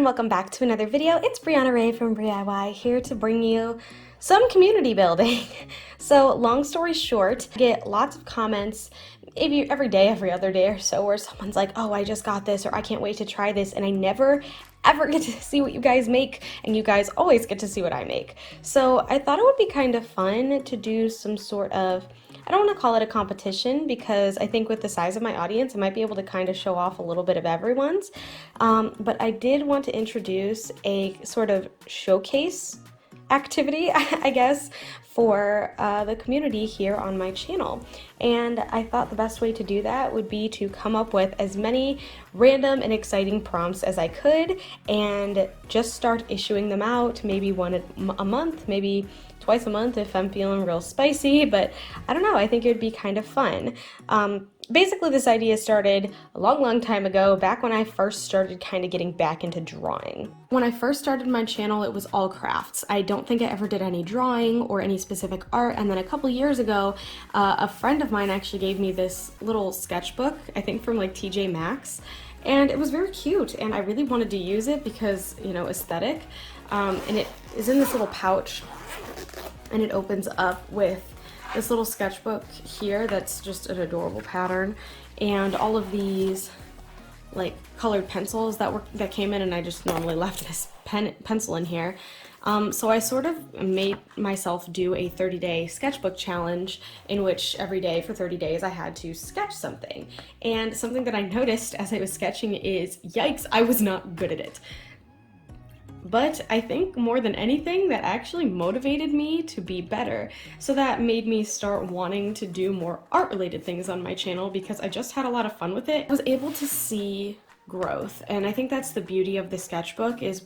welcome back to another video. It's Brianna Ray from BriIY here to bring you some community building. So long story short, I get lots of comments maybe every day, every other day or so, where someone's like, oh, I just got this, or I can't wait to try this, and I never ever get to see what you guys make, and you guys always get to see what I make. So I thought it would be kind of fun to do some sort of, I don't want to call it a competition, because I think with the size of my audience, I might be able to kind of show off a little bit of everyone's. But I did want to introduce a sort of showcase activity, I guess, for the community here on my channel. And I thought the best way to do that would be to come up with as many random and exciting prompts as I could and just start issuing them out, maybe one a month, maybe twice a month if I'm feeling real spicy, but I don't know, I think it would be kind of fun. Basically, this idea started a long time ago, back when I first started kind of getting back into drawing. When I first started my channel, it was all crafts. I don't think I ever did any drawing or any specific art, and then a couple years ago, a friend of mine actually gave me this little sketchbook, I think from like TJ Maxx, and it was very cute, and I really wanted to use it because, you know, aesthetic, and it is in this little pouch, and it opens up with this little sketchbook here that's just an adorable pattern, and all of these like colored pencils that came in, and I just normally left this pencil in here. So I sort of made myself do a 30-day sketchbook challenge in which every day for 30 days I had to sketch something. And something that I noticed as I was sketching is, yikes, I was not good at it. But I think more than anything, that actually motivated me to be better. So that made me start wanting to do more art-related things on my channel because I just had a lot of fun with it. I was able to see growth, and I think that's the beauty of the sketchbook, is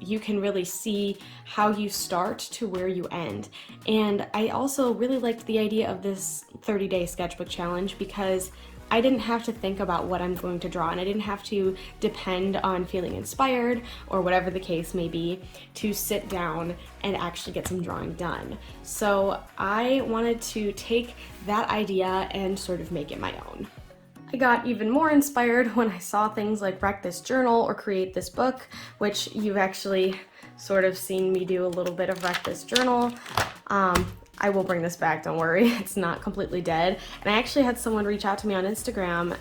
you can really see how you start to where you end. And I also really liked the idea of this 30-day sketchbook challenge because I didn't have to think about what I'm going to draw, and I didn't have to depend on feeling inspired or whatever the case may be to sit down and actually get some drawing done. So I wanted to take that idea and sort of make it my own. I got even more inspired when I saw things like wreck this journal or create this book, which you've actually sort of seen me do a little bit of wreck this journal. I will bring this back, don't worry, it's not completely dead. And I actually had someone reach out to me on Instagram,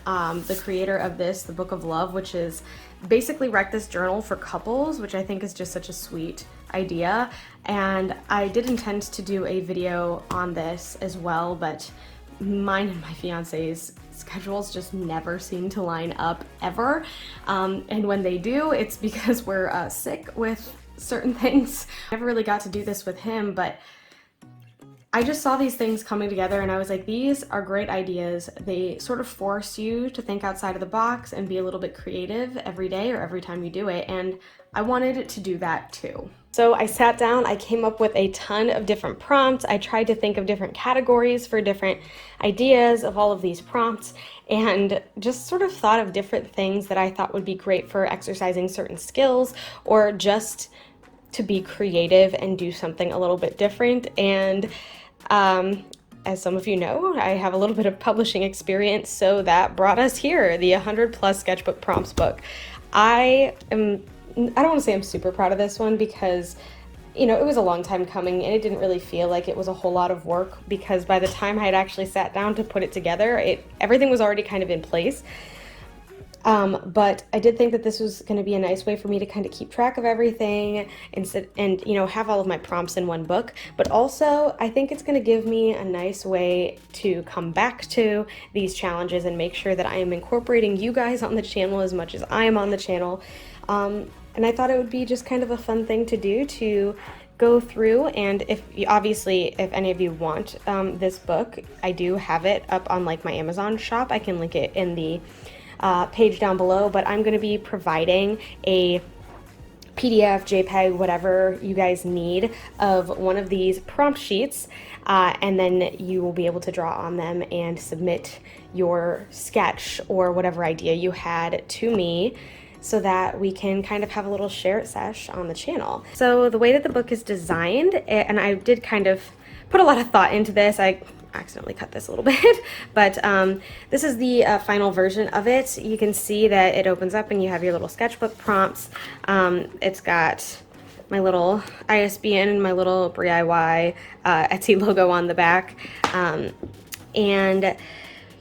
the creator of this, the Book of Love, which is basically wreck this journal for couples, which I think is just such a sweet idea. And I did intend to do a video on this as well, but mine and my fiance's schedules just never seem to line up ever. And when they do, it's because we're sick with certain things. I never really got to do this with him, but I just saw these things coming together and I was like, these are great ideas. They sort of force you to think outside of the box and be a little bit creative every day or every time you do it, and I wanted to do that too. So I sat down, I came up with a ton of different prompts. I tried to think of different categories for different ideas of all of these prompts, and just sort of thought of different things that I thought would be great for exercising certain skills or just to be creative and do something a little bit different. And as some of you know, I have a little bit of publishing experience, so that brought us here, the 100+ sketchbook prompts book. I don't want to say I'm super proud of this one because, you know, it was a long time coming and it didn't really feel like it was a whole lot of work, because by the time I had actually sat down to put it together, everything was already kind of in place. But I did think that this was going to be a nice way for me to kind of keep track of everything and you know, have all of my prompts in one book. But also, I think it's going to give me a nice way to come back to these challenges and make sure that I am incorporating you guys on the channel as much as I am on the channel. And I thought it would be just kind of a fun thing to do, to go through. And if any of you want this book, I do have it up on like my Amazon shop. I can link it in the page down below, but I'm going to be providing a PDF, JPEG, whatever you guys need of one of these prompt sheets, and then you will be able to draw on them and submit your sketch or whatever idea you had to me, so that we can kind of have a little share it sesh on the channel. So the way that the book is designed, and I did kind of put a lot of thought into this, I accidentally cut this a little bit, but this is the final version of it. You can see that it opens up and you have your little sketchbook prompts. It's got my little ISBN and my little BRIY Etsy logo on the back. And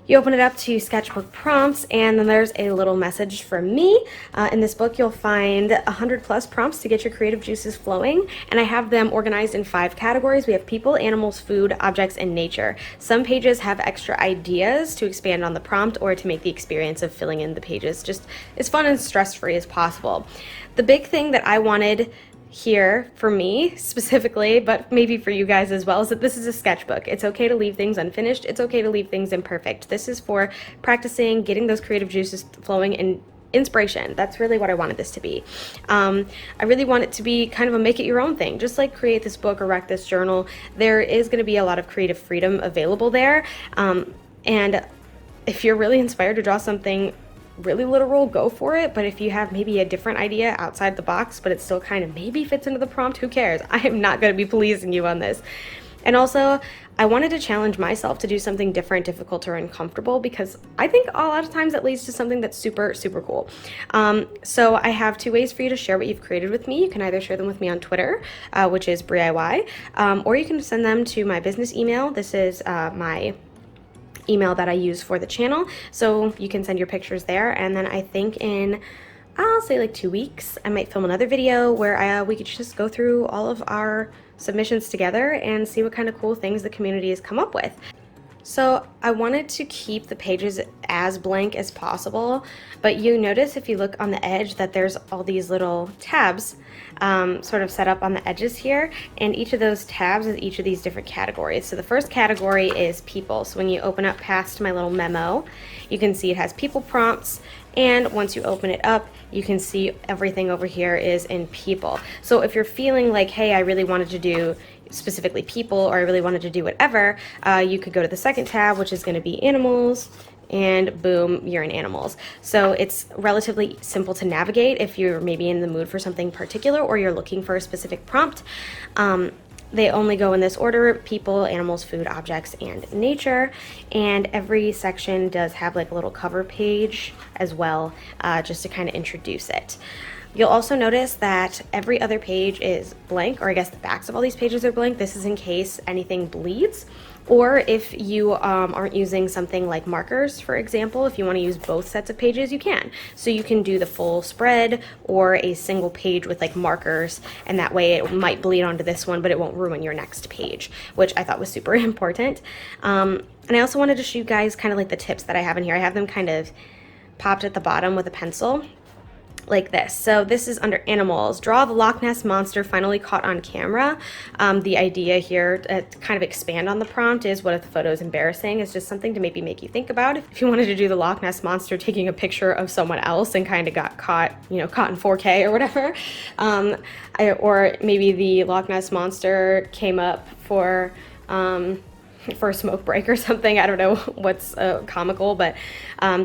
you open it up to sketchbook prompts, and then there's a little message from me. In this book, you'll find 100+ prompts to get your creative juices flowing, and I have them organized in 5 categories. We have people, animals, food, objects, and nature. Some pages have extra ideas to expand on the prompt or to make the experience of filling in the pages just as fun and stress-free as possible. The big thing that I wanted here for me specifically, but maybe for you guys as well, is that this is a sketchbook. It's okay to leave things unfinished. It's okay to leave things imperfect. This is for practicing, getting those creative juices flowing, and inspiration. That's really what I wanted this to be. I really want it to be kind of a make it your own thing. Just like create this book or wreck this journal, there is going to be a lot of creative freedom available there. And if you're really inspired to draw something really literal, go for it. But if you have maybe a different idea outside the box, but it still kind of maybe fits into the prompt, who cares? I am not going to be pleasing you on this. And also, I wanted to challenge myself to do something different, difficult, or uncomfortable, because I think a lot of times that leads to something that's super, super cool. So I have 2 ways for you to share what you've created with me. You can either share them with me on Twitter, which is BRIY, or you can send them to my business email. This is my email that I use for the channel, so you can send your pictures there. And then I think in, I'll say like 2 weeks, I might film another video where we could just go through all of our submissions together and see what kind of cool things the community has come up with. So I wanted to keep the pages as blank as possible, but you notice if you look on the edge that there's all these little tabs sort of set up on the edges here, and each of those tabs is each of these different categories. So the first category is people. So when you open up past my little memo, you can see it has people prompts, and once you open it up, you can see everything over here is in people. So if you're feeling like, hey, I really wanted to do specifically people, or I really wanted to do whatever, you could go to the second tab, which is going to be animals, and boom, you're in animals. So it's relatively simple to navigate if you're maybe in the mood for something particular or you're looking for a specific prompt. They only go in this order: people, animals, food, objects, and nature. And every section does have like a little cover page as well, just to kind of introduce it. You'll also notice that every other page is blank, or I guess the backs of all these pages are blank. This is in case anything bleeds, or if you aren't using something like markers, for example. If you want to use both sets of pages, you can. So you can do the full spread or a single page with like markers, and that way it might bleed onto this one, but it won't ruin your next page, which I thought was super important. And I also wanted to show you guys kind of like the tips that I have in here. I have them kind of popped at the bottom with a pencil, like this. So this is under animals. Draw the Loch Ness Monster finally caught on camera. The idea here to kind of expand on the prompt is, what if the photo is embarrassing? It's just something to maybe make you think about. If you wanted to do the Loch Ness Monster taking a picture of someone else and kind of got caught, caught in 4K or whatever. Or maybe the Loch Ness Monster came up for a smoke break or something. I don't know what's comical, but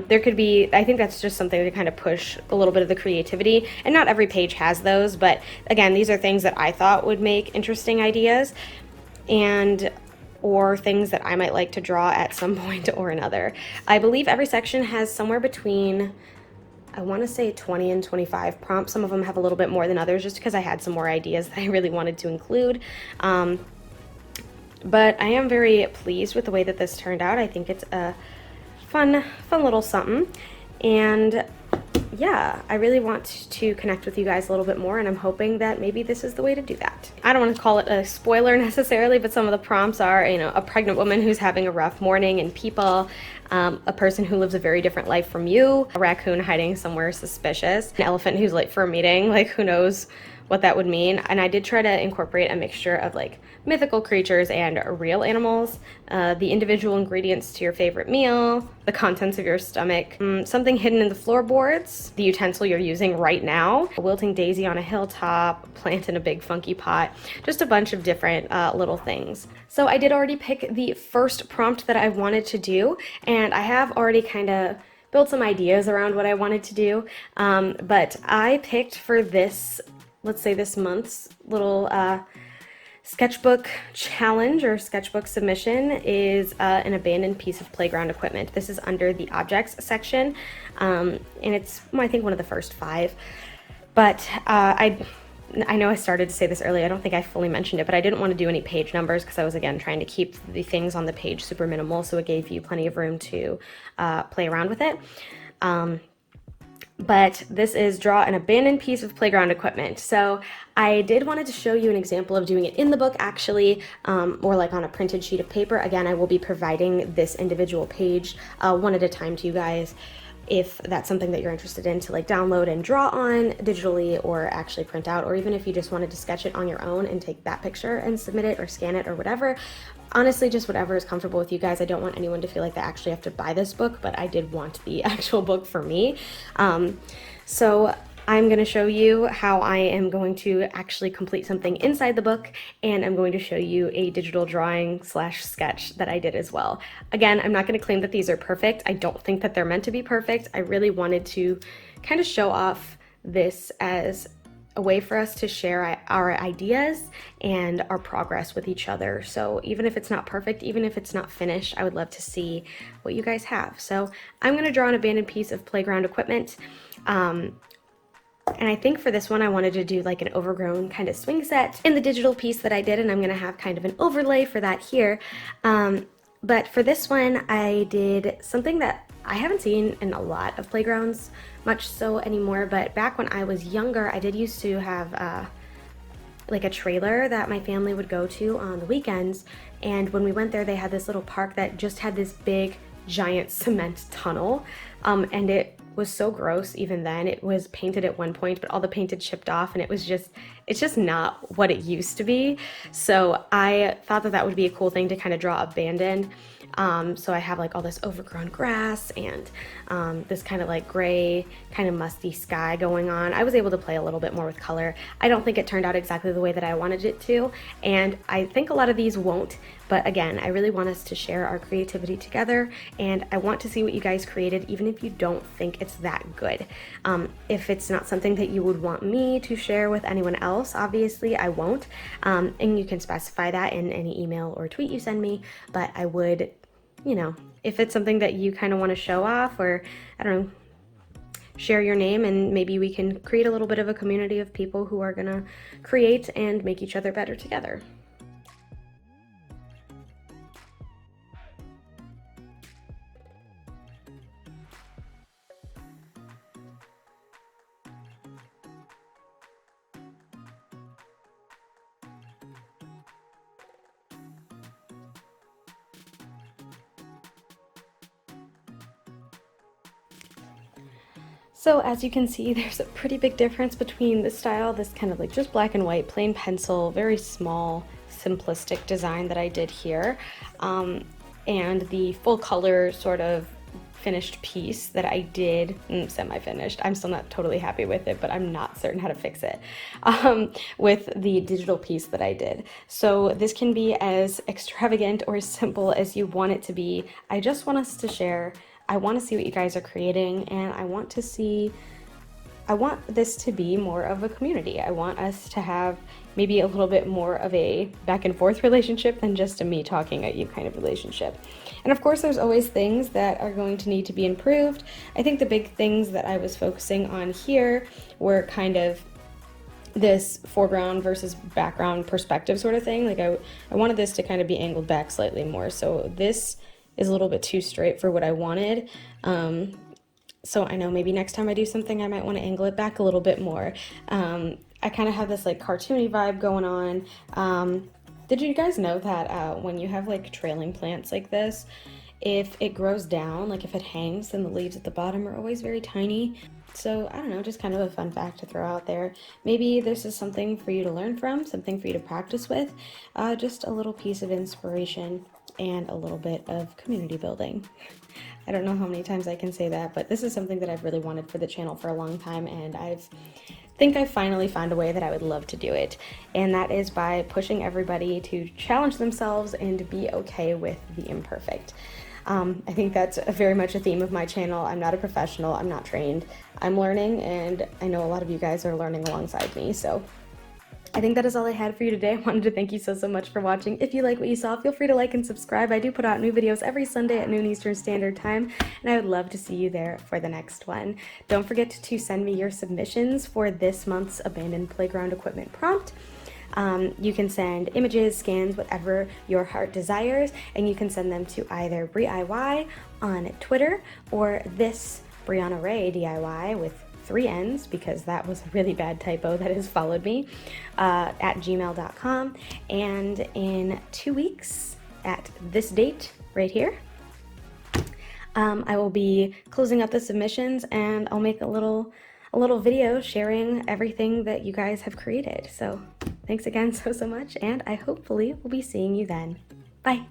there could be, I think that's just something to kind of push a little bit of the creativity. And not every page has those, but again, these are things that I thought would make interesting ideas, or things that I might like to draw at some point or another. I believe every section has somewhere between, I want to say 20 and 25 prompts. Some of them have a little bit more than others, just because I had some more ideas that I really wanted to include. But I am very pleased with the way that this turned out. I think it's a fun little something. And yeah, I really want to connect with you guys a little bit more, and I'm hoping that maybe this is the way to do that. I don't want to call it a spoiler necessarily, but some of the prompts are, a pregnant woman who's having a rough morning, and people, a person who lives a very different life from you, a raccoon hiding somewhere suspicious, an elephant who's late for a meeting, like who knows what that would mean. And I did try to incorporate a mixture of like mythical creatures and real animals, the individual ingredients to your favorite meal, the contents of your stomach, something hidden in the floorboards, the utensil you're using right now, a wilting daisy on a hilltop, plant in a big funky pot, just a bunch of different little things. So I did already pick the first prompt that I wanted to do, and I have already kind of built some ideas around what I wanted to do, but I picked for this, let's say this month's little sketchbook challenge or sketchbook submission is an abandoned piece of playground equipment. This is under the objects section, and it's, I think, one of the first 5. But I know I started to say this earlier. I don't think I fully mentioned it, but I didn't want to do any page numbers because I was, again, trying to keep the things on the page super minimal, so it gave you plenty of room to play around with it. But this is draw an abandoned piece of playground equipment. So I did wanted to show you an example of doing it in the book, actually, or like on a printed sheet of paper. Again, I will be providing this individual page one at a time to you guys, if that's something that you're interested in to like download and draw on digitally or actually print out, or even if you just wanted to sketch it on your own and take that picture and submit it or scan it or whatever. Honestly, just whatever is comfortable with you guys. I don't want anyone to feel like they actually have to buy this book, but I did want the actual book for me. So I'm going to show you how I am going to actually complete something inside the book, and I'm going to show you a digital drawing / sketch that I did as well. Again, I'm not going to claim that these are perfect. I don't think that they're meant to be perfect. I really wanted to kind of show off this as a way for us to share our ideas and our progress with each other. So even if it's not perfect, even if it's not finished, I would love to see what you guys have. So I'm going to draw an abandoned piece of playground equipment. And I think for this one, I wanted to do like an overgrown kind of swing set in the digital piece that I did, and I'm going to have kind of an overlay for that here. But for this one, I did something that I haven't seen in a lot of playgrounds much so anymore, but back when I was younger, I did used to have like a trailer that my family would go to on the weekends, and when we went there, they had this little park that just had this big giant cement tunnel, and it was so gross even then. It was painted at one point, but all the paint had chipped off, and it's just not what it used to be. So I thought that that would be a cool thing to kind of draw abandoned. So I have like all this overgrown grass and this kind of like gray, kind of musty sky going on. I was able to play a little bit more with color. I don't think it turned out exactly the way that I wanted it to, and I think a lot of these won't. But again, I really want us to share our creativity together, and I want to see what you guys created, even if you don't think it's that good. If it's not something that you would want me to share with anyone else, obviously I won't. And you can specify that in any email or tweet you send me, but I would, you know, if it's something that you kind of want to show off, or I don't know, share your name, and maybe we can create a little bit of a community of people who are gonna create and make each other better together. So as you can see, there's a pretty big difference between the style, this kind of like just black and white, plain pencil, very small, simplistic design that I did here, and the full color sort of finished piece that I did, semi-finished. I'm still not totally happy with it, but I'm not certain how to fix it, with the digital piece that I did. So this can be as extravagant or simple as you want it to be. I just want us to share. I want to see what you guys are creating, and I want this to be more of a community. I want us to have maybe a little bit more of a back and forth relationship than just a me talking at you kind of relationship. And of course, there's always things that are going to need to be improved. I think the big things that I was focusing on here were kind of this foreground versus background perspective sort of thing. Like I wanted this to kind of be angled back slightly more. So this is a little bit too straight for what I wanted. So I know maybe next time I do something, I might want to angle it back a little bit more. I kind of have this like cartoony vibe going on. Did you guys know that when you have like trailing plants like this, if it grows down, like if it hangs, then the leaves at the bottom are always very tiny. So I don't know, just kind of a fun fact to throw out there. Maybe this is something for you to learn from, something for you to practice with, just a little piece of inspiration and a little bit of community building. I don't know how many times I can say that, but this is something that I've really wanted for the channel for a long time, and I think I've finally found a way that I would love to do it, and that is by pushing everybody to challenge themselves and be okay with the imperfect. I think that's very much a theme of my channel. I'm not a professional, I'm not trained, I'm learning, and I know a lot of you guys are learning alongside me, so I think that is all I had for you today. I wanted to thank you so much for watching. If you like what you saw, feel free to like and subscribe. I do put out new videos every Sunday at noon Eastern Standard Time, and I would love to see you there for the next one. Don't forget to send me your submissions for this month's Abandoned Playground Equipment prompt. You can send images, scans, whatever your heart desires, and you can send them to either BrieIY on Twitter or this Brianna Ray DIY with 3 N's, because that was a really bad typo that has followed me, at gmail.com. And in 2 weeks at this date right here, I will be closing up the submissions, and I'll make a little video sharing everything that you guys have created. So thanks again so much, and I hopefully will be seeing you then. Bye.